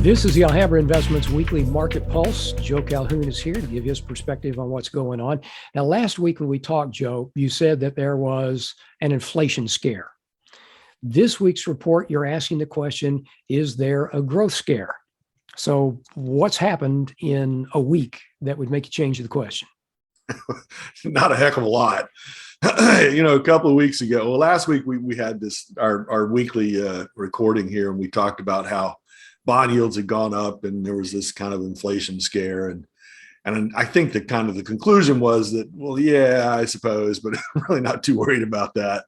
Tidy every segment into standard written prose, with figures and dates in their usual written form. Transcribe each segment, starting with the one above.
This is the Alhambra Investments Weekly Market Pulse. Joe Calhoun is here to give his perspective on what's going on. Now, last week when we talked, Joe, you said that there was an inflation scare. This week's report, you're asking the question, is there a growth scare? So what's happened in a week that would make you change the question? Not a heck of a lot. A couple of weeks ago, well, last week we had this, our weekly recording here, and we talked about how bond yields had gone up and there was this kind of inflation scare. And I think that kind of the conclusion was that, well, yeah, I suppose, but I'm really not too worried about that.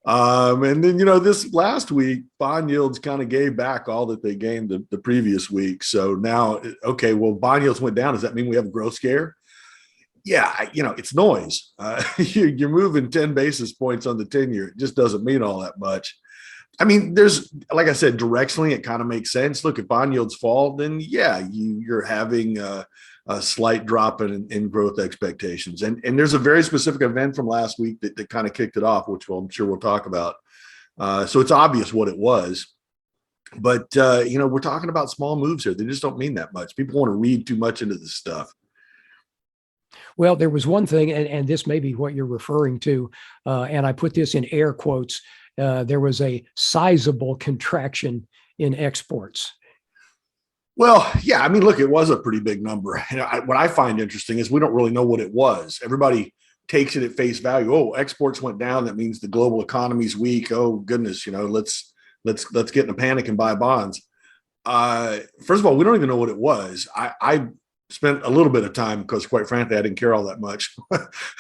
And then, this last week, bond yields kind of gave back all that they gained the previous week. So now, okay, well, bond yields went down. Does that mean we have a growth scare? Yeah, it's noise. You're moving 10 basis points on the 10-year. It just doesn't mean all that much. I mean, there's, like I said, directionally, it kind of makes sense. Look, if bond yields fall, then yeah, you're having a slight drop in growth expectations. And there's a very specific event from last week that kind of kicked it off, which I'm sure we'll talk about. So it's obvious what it was. But, we're talking about small moves here. They just don't mean that much. People want to read too much into this stuff. Well, there was one thing, and this may be what you're referring to, and I put this in air quotes. There was a sizable contraction in exports. Well, yeah, I mean, look, it was a pretty big number. What I find interesting is we don't really know what it was. Everybody takes it at face value. Oh, exports went down. That means the global economy's weak. Oh goodness, let's get in a panic and buy bonds. First of all, we don't even know what it was. I spent a little bit of time because, quite frankly, I didn't care all that much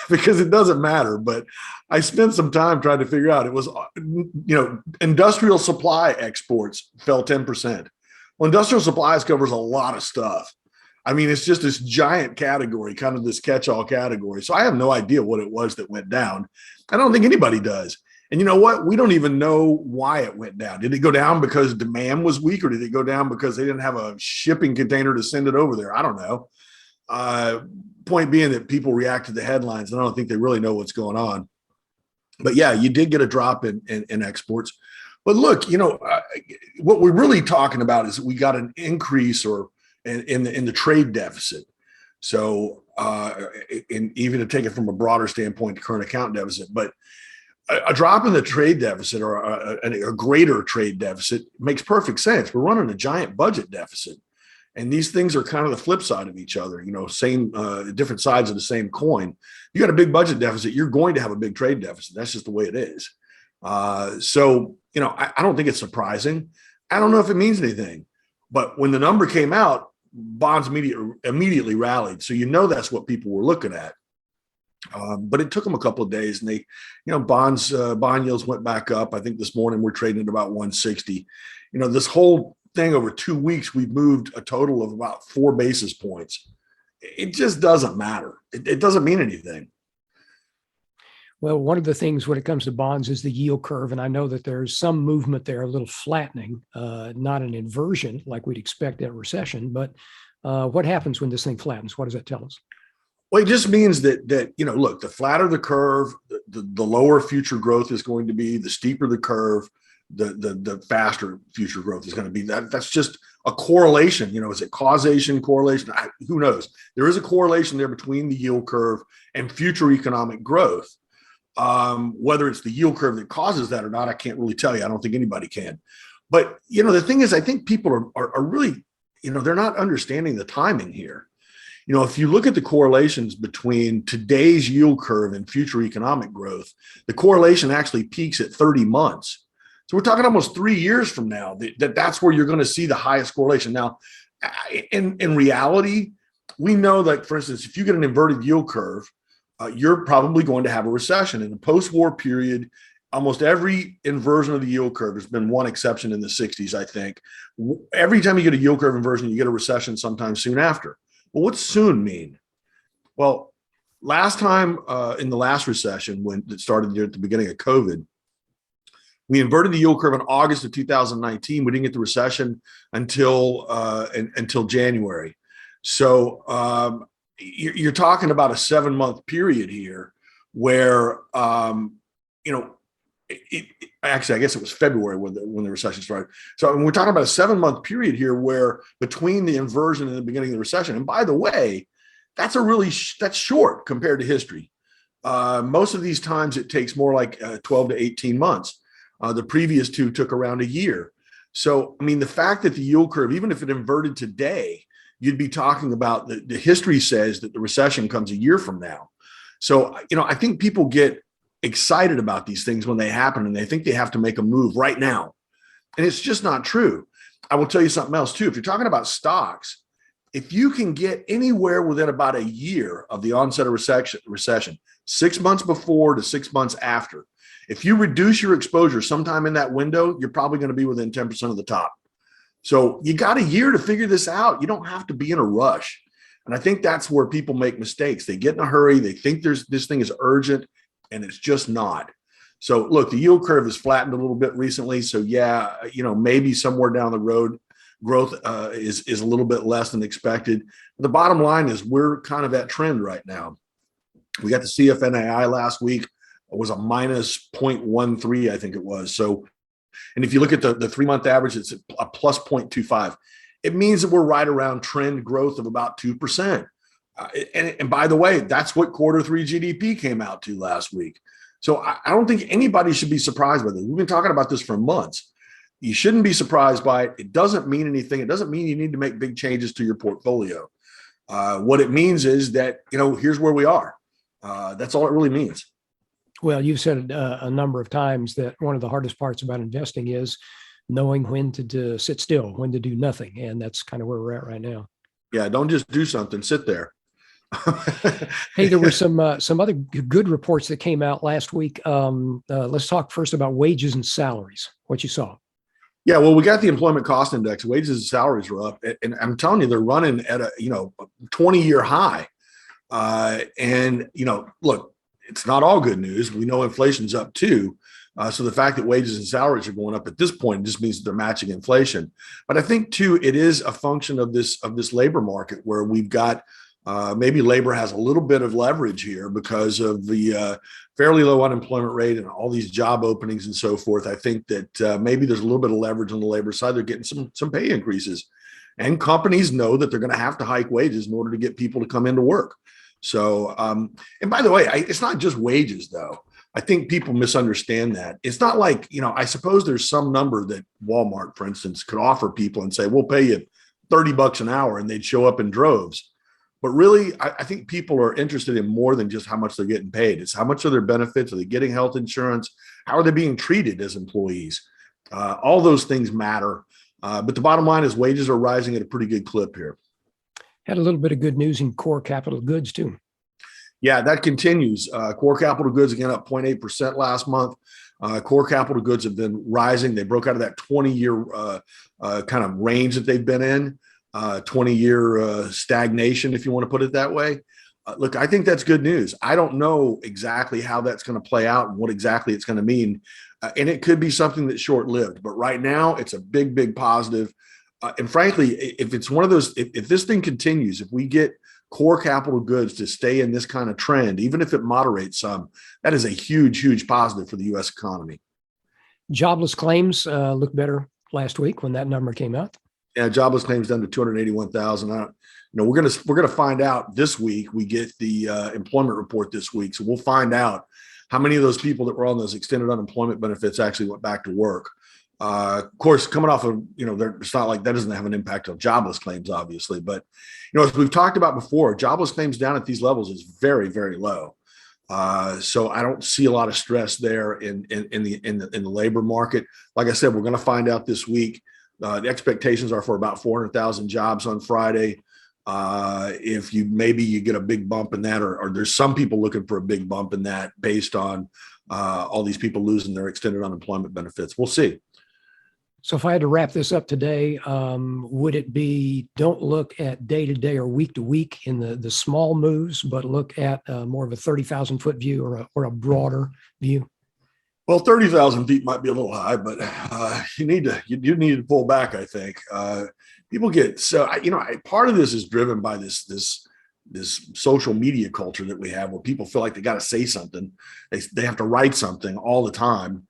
because it doesn't matter. But I spent some time trying to figure out. It was, industrial supply exports fell 10%. Well, industrial supplies covers a lot of stuff. I mean, it's just this giant category, kind of this catch-all category. So I have no idea what it was that went down. I don't think anybody does. And you know what? We don't even know why it went down. Did it go down because demand was weak, or did it go down because they didn't have a shipping container to send it over there? I don't know. Point being that people react to the headlines, and I don't think they really know what's going on. But yeah, you did get a drop in exports. But look, what we're really talking about is we got an increase in the trade deficit. So, even to take it from a broader standpoint, the current account deficit, but a drop in the trade deficit or a greater trade deficit makes perfect sense. We're running a giant budget deficit, and these things are kind of the flip side of each other. Same different sides of the same coin. You got a big budget deficit, you're going to have a big trade deficit. That's just the way it is. So I don't think it's surprising. I don't know if it means anything, but when the number came out, bonds immediately rallied. So that's what people were looking at. But it took them a couple of days, and they, bond yields went back up. I think this morning we're trading at about 160. This whole thing over 2 weeks, we've moved a total of about 4 basis points. It just doesn't matter. It doesn't mean anything. Well, one of the things when it comes to bonds is the yield curve. And I know that there's some movement there, a little flattening, not an inversion like we'd expect in a recession. But what happens when this thing flattens? What does that tell us? Well, it just means that look, the flatter the curve, the lower future growth is going to be, the steeper the curve, the faster future growth is going to be. That's just a correlation. Is it causation, correlation? Who knows? There is a correlation there between the yield curve and future economic growth. Whether it's the yield curve that causes that or not, I can't really tell you. I don't think anybody can. But, the thing is, I think people are really, they're not understanding the timing here. If you look at the correlations between today's yield curve and future economic growth, the correlation actually peaks at 30 months. So we're talking almost 3 years from now that's where you're going to see the highest correlation. Now, in reality, we know that, for instance, if you get an inverted yield curve, you're probably going to have a recession. In the post-war period, almost every inversion of the yield curve, there's been one exception in the 60s, I think. Every time you get a yield curve inversion, you get a recession sometime soon after. Well, what's soon mean? Well, last time in the last recession, when it started at the beginning of COVID, we inverted the yield curve in August of 2019. We didn't get the recession until January. So you're talking about a 7-month period here where Actually, I guess it was February when the recession started. So we're talking about a 7-month period here where between the inversion and the beginning of the recession. And by the way, that's that's short compared to history. Most of these times it takes more like 12 to 18 months. The previous two took around a year. So, I mean, the fact that the yield curve, even if it inverted today, you'd be talking about the history says that the recession comes a year from now. So, I think people get excited about these things when they happen and they think they have to make a move right now. And it's just not true. I will tell you something else too. If you're talking about stocks, if you can get anywhere within about a year of the onset of recession, 6 months before to 6 months after, if you reduce your exposure sometime in that window, you're probably going to be within 10% of the top. So you got a year to figure this out. You don't have to be in a rush. And I think that's where people make mistakes. They get in a hurry. They think this thing is urgent, and it's just not. So look, the yield curve has flattened a little bit recently. So yeah, maybe somewhere down the road, growth is a little bit less than expected. But the bottom line is we're kind of at trend right now. We got the CFNAI last week. It was a minus 0.13, I think it was. So, and if you look at the 3-month average, it's a plus 0.25. It means that we're right around trend growth of about 2%. And by the way, that's what quarter 3 GDP came out to last week. So I don't think anybody should be surprised by this. We've been talking about this for months. You shouldn't be surprised by it. It doesn't mean anything. It doesn't mean you need to make big changes to your portfolio. What it means is that, here's where we are. That's all it really means. Well, you've said a number of times that one of the hardest parts about investing is knowing when to sit still, when to do nothing. And that's kind of where we're at right now. Yeah, don't just do something, sit there. Hey, there were some other good reports that came out last week. Let's talk first about wages and salaries, what you saw. Yeah, well, we got the employment cost index. Wages and salaries were up. And I'm telling you, they're running at a 20-year high. And look, it's not all good news. We know inflation's up too. So the fact that wages and salaries are going up at this point just means that they're matching inflation. But I think too, it is a function of this labor market where we've got maybe labor has a little bit of leverage here because of the fairly low unemployment rate and all these job openings and so forth. I think that maybe there's a little bit of leverage on the labor side. They're getting some pay increases, and companies know that they're going to have to hike wages in order to get people to come into work. So, and by the way, it's not just wages though. I think people misunderstand that. It's not like, I suppose there's some number that Walmart, for instance, could offer people and say, we'll pay you $30 an hour, and they'd show up in droves. But really, I think people are interested in more than just how much they're getting paid. It's how much are their benefits? Are they getting health insurance? How are they being treated as employees? All those things matter. But the bottom line is wages are rising at a pretty good clip here. Had a little bit of good news in core capital goods too. Yeah, that continues. Core capital goods again up 0.8% last month. Core capital goods have been rising. They broke out of that 20-year kind of range that they've been in, 20-year stagnation, if you want to put it that way. Look, I think that's good news. I don't know exactly how that's going to play out and what exactly it's going to mean. And it could be something that's short-lived. But right now, it's a big, big positive. And frankly, if it's one of those, if this thing continues, if we get core capital goods to stay in this kind of trend, even if it moderates some, that is a huge, huge positive for the U.S. economy. Jobless claims looked better last week when that number came out. Yeah, jobless claims down to 281,000. We're gonna find out this week. We get the employment report this week, so we'll find out how many of those people that were on those extended unemployment benefits actually went back to work. Of course, coming off of, it's not like that doesn't have an impact on jobless claims, obviously. But, as we've talked about before, jobless claims down at these levels is very, very low. So I don't see a lot of stress there in the labor market. Like I said, we're going to find out this week. The expectations are for about 400,000 jobs on Friday. If you get a big bump in that, or there's some people looking for a big bump in that based on all these people losing their extended unemployment benefits. We'll see. So if I had to wrap this up today, would it be don't look at day to day or week to week in the small moves, but look at more of a 30,000 foot view or a broader view? Well, 30,000 feet might be a little high, but you need to pull back. I think people get part of this is driven by this social media culture that we have, where people feel like they got to say something, they have to write something all the time.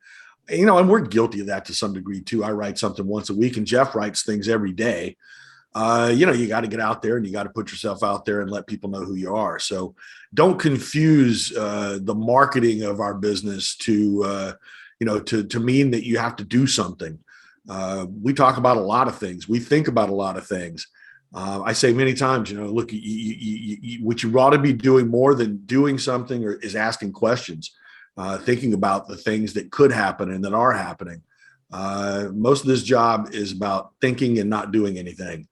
And we're guilty of that to some degree too. I write something once a week, and Jeff writes things every day. You got to get out there and you got to put yourself out there and let people know who you are. So don't confuse the marketing of our business to mean that you have to do something. We talk about a lot of things. We think about a lot of things. I say many times, look, what you ought to be doing more than doing something is asking questions, thinking about the things that could happen and that are happening. Most of this job is about thinking and not doing anything.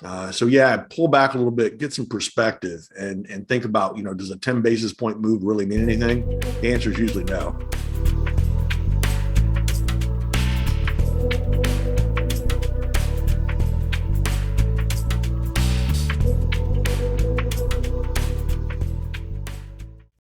Pull back a little bit, get some perspective, and think about, does a 10 basis point move really mean anything? The answer is usually no.